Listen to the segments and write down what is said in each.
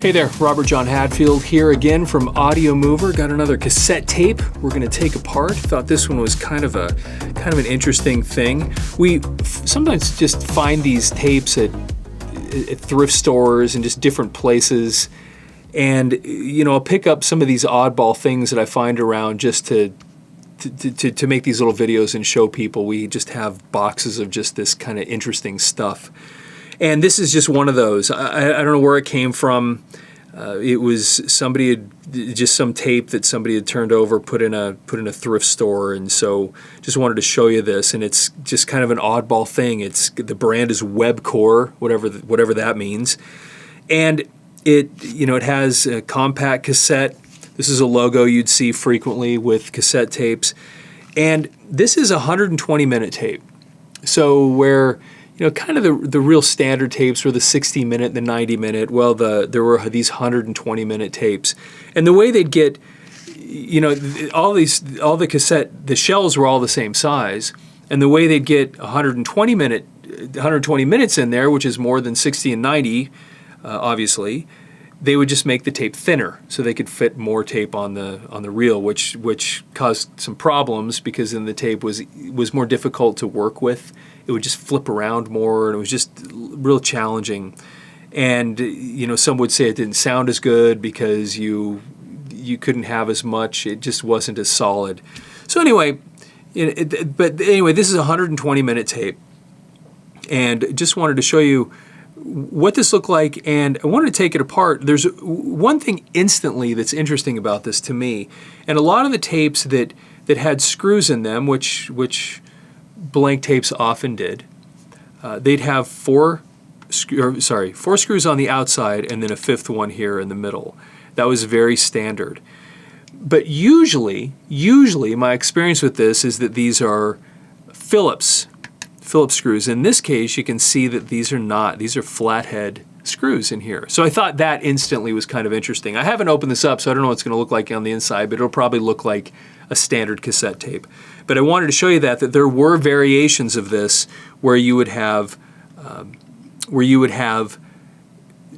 Hey there, Robert John Hadfield here again from Audiomover. Got another cassette tape we're going to take apart. Thought this one was kind of an interesting thing. We sometimes just find these tapes at thrift stores and just different places, and I'll pick up some of these oddball things that I find around just to make these little videos and show people. We just have boxes of just this kind of interesting stuff. And this is just one of those. I don't know where it came from. It was just some tape that somebody had turned over, put in a thrift store, and so just wanted to show you this. And it's just kind of an oddball thing. The brand is Webcor, whatever that means, and it has a compact cassette. This is a logo you'd see frequently with cassette tapes, and this is a 120-minute tape. So where kind of the real standard tapes were the 60-minute, the 90-minute. Well, there were these 120-minute tapes, and the way they'd get, all the cassette, the shells were all the same size, and the way they'd get 120 minutes in there, which is more than 60 and 90, obviously, they would just make the tape thinner so they could fit more tape on the reel, which caused some problems because then the tape was more difficult to work with. It would just flip around more, and it was just real challenging. And some would say it didn't sound as good because you couldn't have as much. It just wasn't as solid. So anyway, this is a 120-minute tape, and just wanted to show you what this looked like, and I wanted to take it apart. There's one thing instantly that's interesting about this to me, and a lot of the tapes that had screws in them, which blank tapes often did, they'd have four screws on the outside and then a fifth one here in the middle. That was very standard. But usually my experience with this is that these are Phillips screws. In this case, you can see that these are not. These are flathead screws in here. So I thought that instantly was kind of interesting. I haven't opened this up, so I don't know what it's going to look like on the inside, but it'll probably look like a standard cassette tape. But I wanted to show you that there were variations of this where you would have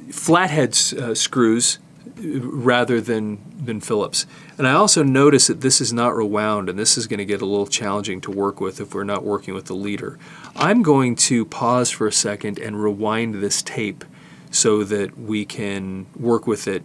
flathead screws rather than Phillips. And I also noticed that this is not rewound, and this is going to get a little challenging to work with if we're not working with the leader. I'm going to pause for a second and rewind this tape so that we can work with it,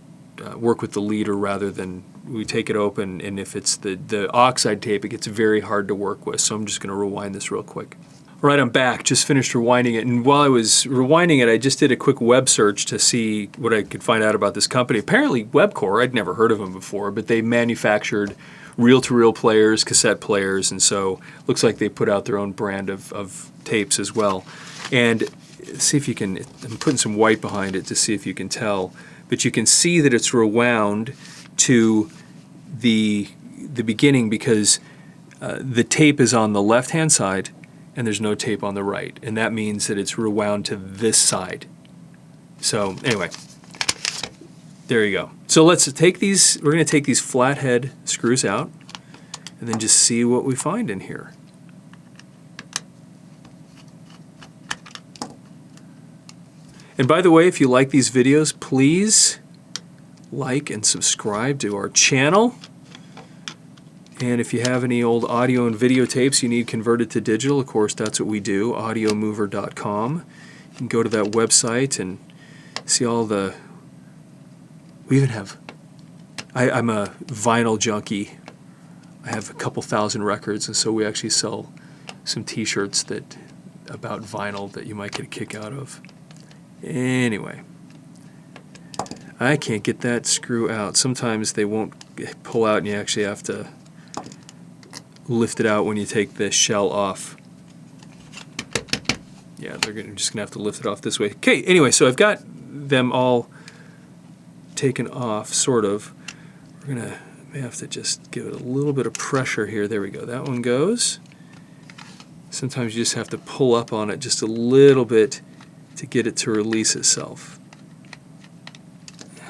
work with the leader rather than we take it open, and if it's the oxide tape, it gets very hard to work with. So I'm just going to rewind this real quick. All right, I'm back. Just finished rewinding it, and while I was rewinding it, I just did a quick web search to see what I could find out about this company. Apparently, Webcor, I'd never heard of them before, but they manufactured reel-to-reel players, cassette players, and so looks like they put out their own brand of tapes as well. And see if you can, I'm putting some white behind it to see if you can tell, but you can see that it's rewound to the beginning because the tape is on the left-hand side and there's no tape on the right, and that means that it's rewound to this side. So anyway, there you go. So let's take these, we're going to take these flathead screws out and then just see what we find in here. And by the way, if you like these videos, please like and subscribe to our channel. And if you have any old audio and video tapes you need converted to digital, of course, that's what we do, audiomover.com. You can go to that website and see all the... We even have... I'm a vinyl junkie. I have a couple thousand records, and so we actually sell some t-shirts about vinyl that you might get a kick out of. Anyway, I can't get that screw out. Sometimes they won't pull out and you actually have to lift it out when you take the shell off. Yeah, just going to have to lift it off this way. Okay, anyway, so I've got them all taken off, sort of. We're going to may have to just give it a little bit of pressure here. There we go. That one goes. Sometimes you just have to pull up on it just a little bit to get it to release itself.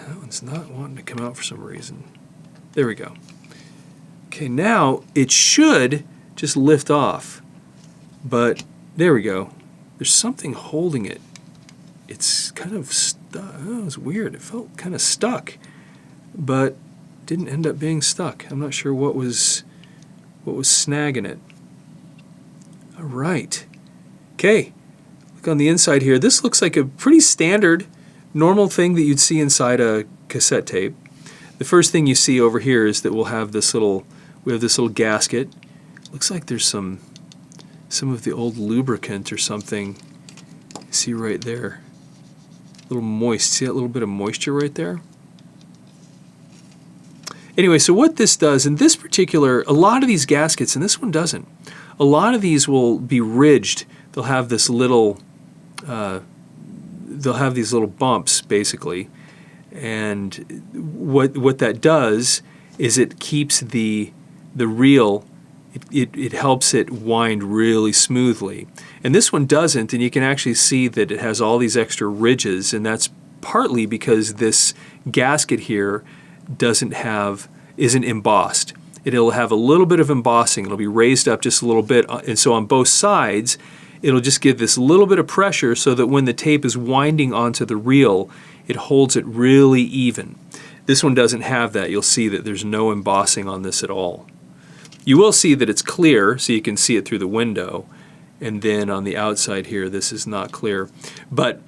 That one's not wanting to come out for some reason. There we go. Okay, now it should just lift off, but there we go. There's something holding it. It's kind of That was weird. It felt kind of stuck, but didn't end up being stuck. I'm not sure what was snagging it. All right. Okay. Look on the inside here. This looks like a pretty standard, normal thing that you'd see inside a cassette tape. The first thing you see over here is that we have this little gasket. Looks like there's some of the old lubricant or something. You see right there. A little moist. See that little bit of moisture right there? Anyway, so what this does, in this particular, a lot of these gaskets, and this one doesn't, a lot of these will be ridged. They'll have this little, they'll have these little bumps, basically. And what that does is it keeps the reel, it helps it wind really smoothly. And this one doesn't, and you can actually see that it has all these extra ridges, and that's partly because this gasket here isn't embossed. It'll have a little bit of embossing. It'll be raised up just a little bit, and so on both sides it'll just give this little bit of pressure so that when the tape is winding onto the reel, it holds it really even. This one doesn't have that. You'll see that there's no embossing on this at all. You will see that it's clear, so you can see it through the window, and then on the outside here this is not clear. But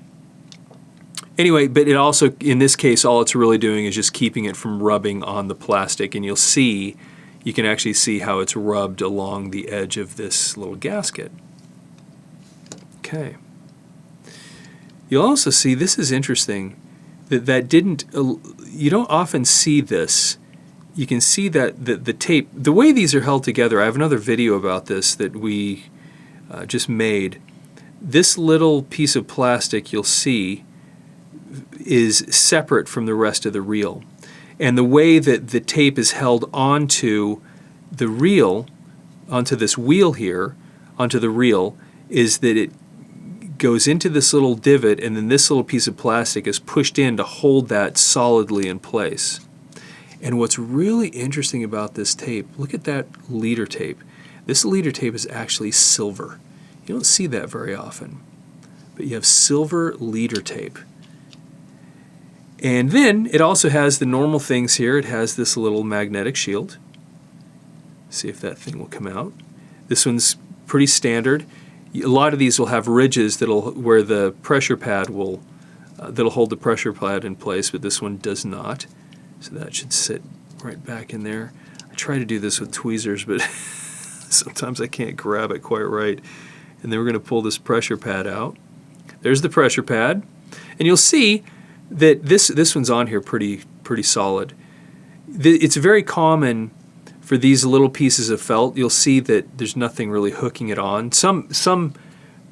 anyway, but it also, in this case, all it's really doing is just keeping it from rubbing on the plastic, and you can actually see how it's rubbed along the edge of this little gasket. Okay. You'll also see, this is interesting, you don't often see this. You can see that the tape, the way these are held together, I have another video about this that we just made. This little piece of plastic, you'll see, is separate from the rest of the reel. And the way that the tape is held onto the reel, onto this wheel here, onto the reel, is that it goes into this little divot, and then this little piece of plastic is pushed in to hold that solidly in place. And what's really interesting about this tape, look at that leader tape. This leader tape is actually silver. You don't see that very often, but you have silver leader tape. And then it also has the normal things here. It has this little magnetic shield. See if that thing will come out. This one's pretty standard. A lot of these will have ridges where the pressure pad that'll hold the pressure pad in place, but this one does not. So that should sit right back in there. I try to do this with tweezers, but sometimes I can't grab it quite right. And then we're going to pull this pressure pad out. There's the pressure pad, and you'll see that this one's on here pretty solid. It's very common for these little pieces of felt. You'll see that there's nothing really hooking it on. Some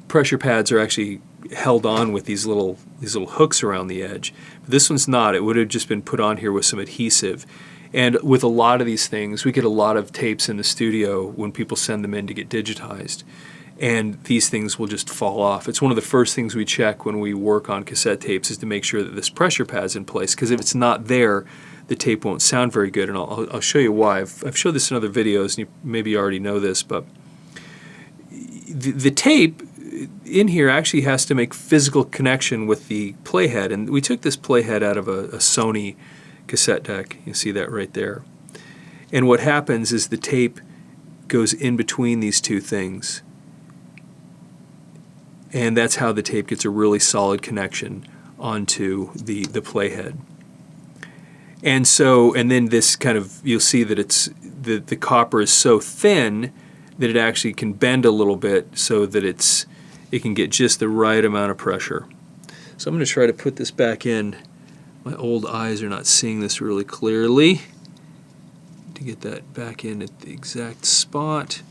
pressure pads are actually held on with these little hooks around the edge. But this one's not. It would have just been put on here with some adhesive. And with a lot of these things, we get a lot of tapes in the studio when people send them in to get digitized. And these things will just fall off. It's one of the first things we check when we work on cassette tapes, is to make sure that this pressure pad's in place, because if it's not there, the tape won't sound very good. And I'll show you why. I've showed this in other videos, and you maybe already know this, but the tape in here actually has to make physical connection with the playhead. And we took this playhead out of a Sony cassette deck. You see that right there. And what happens is the tape goes in between these two things. And that's how the tape gets a really solid connection onto the playhead. And so, and then this kind of, you'll see that the copper is so thin that it actually can bend a little bit so that it can get just the right amount of pressure. So I'm going to try to put this back in. My old eyes are not seeing this really clearly. To get that back in at the exact spot.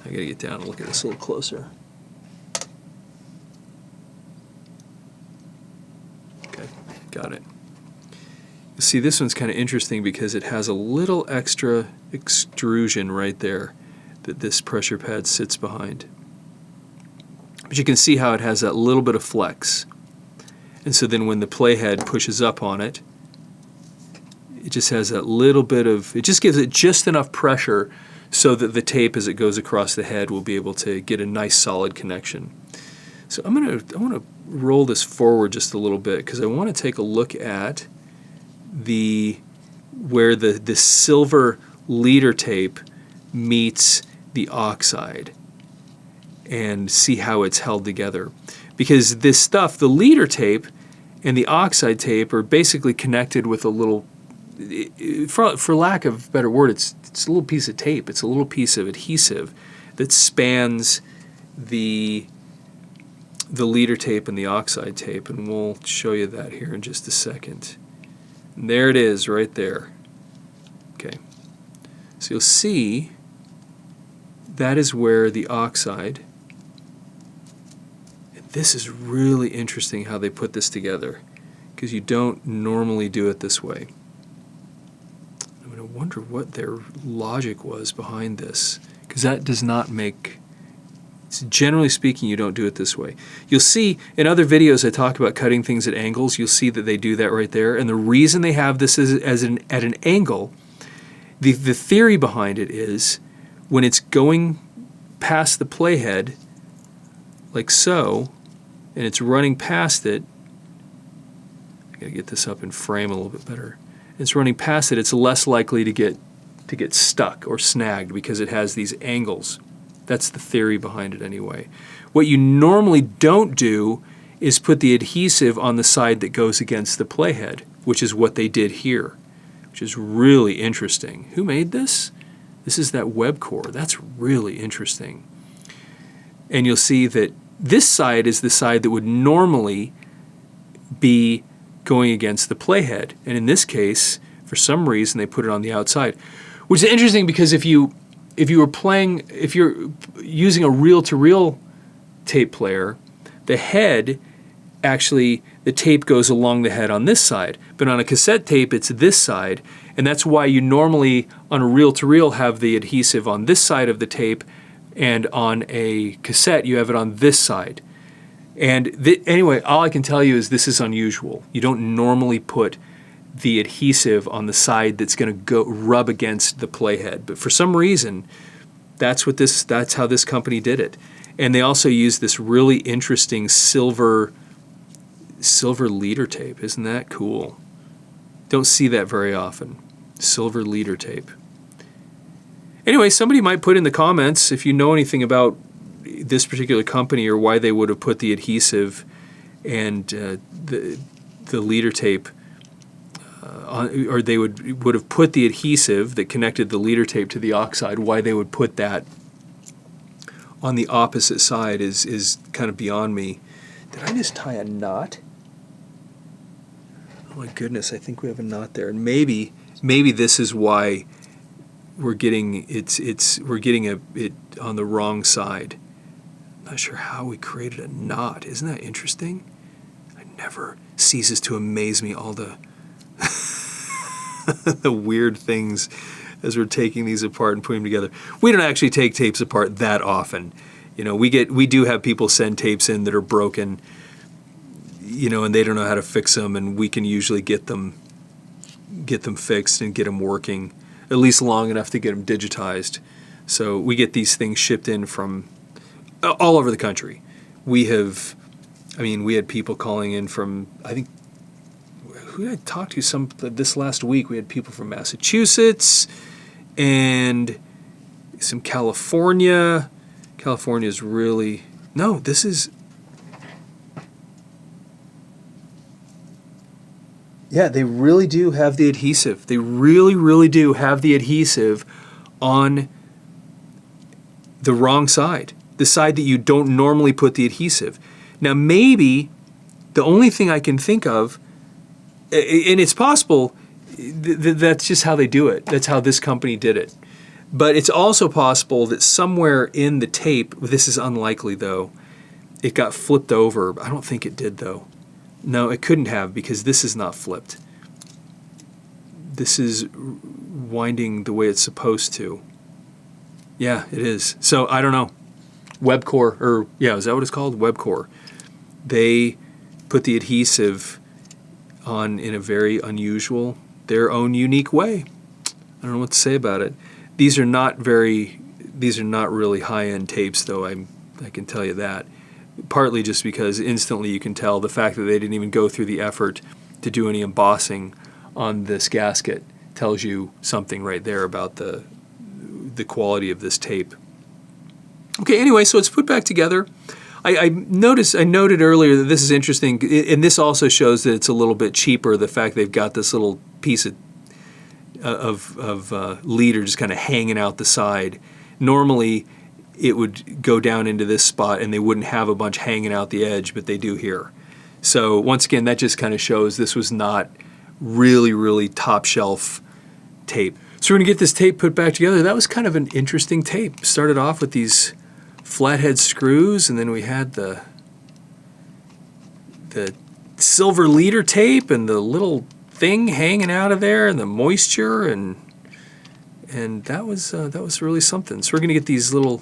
I gotta get down and look at this a little closer. Okay, got it. See, this one's kind of interesting because it has a little extra extrusion right there that this pressure pad sits behind. But you can see how it has that little bit of flex. And so then when the playhead pushes up on it, it just has that little bit of, it just gives it just enough pressure so that the tape, as it goes across the head, will be able to get a nice solid connection. So I want to roll this forward just a little bit because I want to take a look at where the silver leader tape meets the oxide and see how it's held together. Because this stuff, the leader tape and the oxide tape, are basically connected with a little, for lack of a better word, it's a little piece of tape. It's a little piece of adhesive that spans the leader tape and the oxide tape, and we'll show you that here in just a second. And there it is right there. Okay, so you'll see that is where the oxide, and this is really interesting how they put this together, because you don't normally do it this way. I'm going to wonder what their logic was behind this, because that does not make, generally speaking, you don't do it this way. You'll see in other videos I talk about cutting things at angles, you'll see that they do that right there, and the reason they have this at an angle, the theory behind it is when it's going past the playhead, like so, and it's running past it, I gotta get this up in frame a little bit better. It's running past it, it's less likely to get stuck or snagged because it has these angles. That's the theory behind it anyway. What you normally don't do is put the adhesive on the side that goes against the playhead, which is what they did here, which is really interesting. Who made this? This is that Webcor. That's really interesting. And you'll see that this side is the side that would normally be going against the playhead. And in this case, for some reason, they put it on the outside. Which is interesting because if you're using a reel-to-reel tape player, the head, actually, the tape goes along the head on this side. But on a cassette tape, it's this side. And that's why you normally, on a reel-to-reel, have the adhesive on this side of the tape, and on a cassette, you have it on this side. And anyway, all I can tell you is this is unusual. You don't normally put the adhesive on the side that's going to go rub against the playhead. But for some reason, that's how this company did it. And they also use this really interesting silver leader tape. Isn't that cool? Don't see that very often. Silver leader tape. Anyway, somebody might put in the comments if you know anything about this particular company or why they would have put the adhesive and the leader tape on, or they would have put the adhesive that connected the leader tape to the oxide. Why they would put that on the opposite side is kind of beyond me. Did I just tie a knot? Oh my goodness, I think we have a knot there. And maybe this is why we're getting it on the wrong side. I'm not sure how we created a knot. Isn't that interesting? It never ceases to amaze me, all the the weird things as we're taking these apart and putting them together. We don't actually take tapes apart that often. You know, we do have people send tapes in that are broken, you know, and they don't know how to fix them, and we can usually get them fixed and get them working, at least long enough to get them digitized. So we get these things shipped in from all over the country. We had people calling in from, I think, who did I talk to this last week? We had people from Massachusetts and some California. California is really, no, this is, yeah, they really do have the adhesive. They really, really do have the adhesive on the wrong side, the side that you don't normally put the adhesive. Now, maybe the only thing I can think of, and it's possible that's just how they do it. That's how this company did it. But it's also possible that somewhere in the tape, this is unlikely though, it got flipped over. I don't think it did though. No, it couldn't have, because this is not flipped. This is winding the way it's supposed to. Yeah, it is. So I don't know. Webcor, or yeah, is that what it's called? Webcor. They put the adhesive on in a very unusual, their own unique way. I don't know what to say about it. These are not really high-end tapes, though. I can tell you that. Partly just because instantly you can tell the fact that they didn't even go through the effort to do any embossing on this gasket tells you something right there about the quality of this tape. Okay, anyway, so it's put back together. I noted earlier that this is interesting, and this also shows that it's a little bit cheaper, the fact they've got this little piece of leader just kind of hanging out the side. Normally, it would go down into this spot and they wouldn't have a bunch hanging out the edge, but they do here. So once again, that just kind of shows this was not really, really top shelf tape. So we're going to get this tape put back together. That was kind of an interesting tape. Started off with these flathead screws, and then we had the silver leader tape and the little thing hanging out of there and the moisture, and that was really something. So we're going to get these little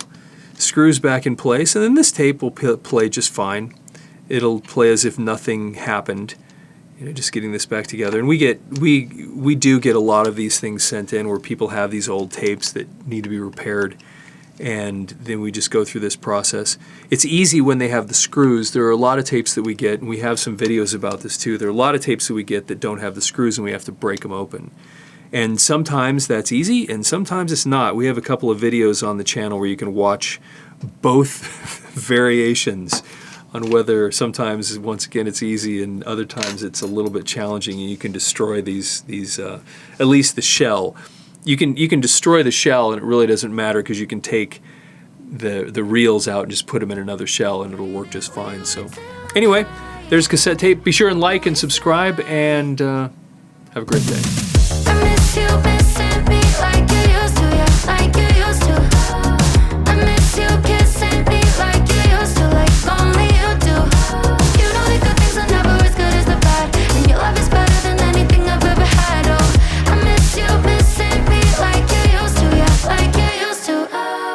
screws back in place, and then this tape will play just fine. It'll play as if nothing happened. Just getting this back together. And we do get a lot of these things sent in where people have these old tapes that need to be repaired, and then we just go through this process. It's easy when they have the screws. There are a lot of tapes that we get, and we have some videos about this too. There are a lot of tapes that we get that don't have the screws, and we have to break them open. And sometimes that's easy, and sometimes it's not. We have a couple of videos on the channel where you can watch both variations on whether sometimes, once again, it's easy, and other times it's a little bit challenging, and you can destroy these at least the shell. You can destroy the shell, and it really doesn't matter because you can take the reels out and just put them in another shell, and it'll work just fine. So anyway, there's cassette tape. Be sure and like and subscribe, and have a great day. I miss you missing me like you used to, yeah, like you used to. I miss you.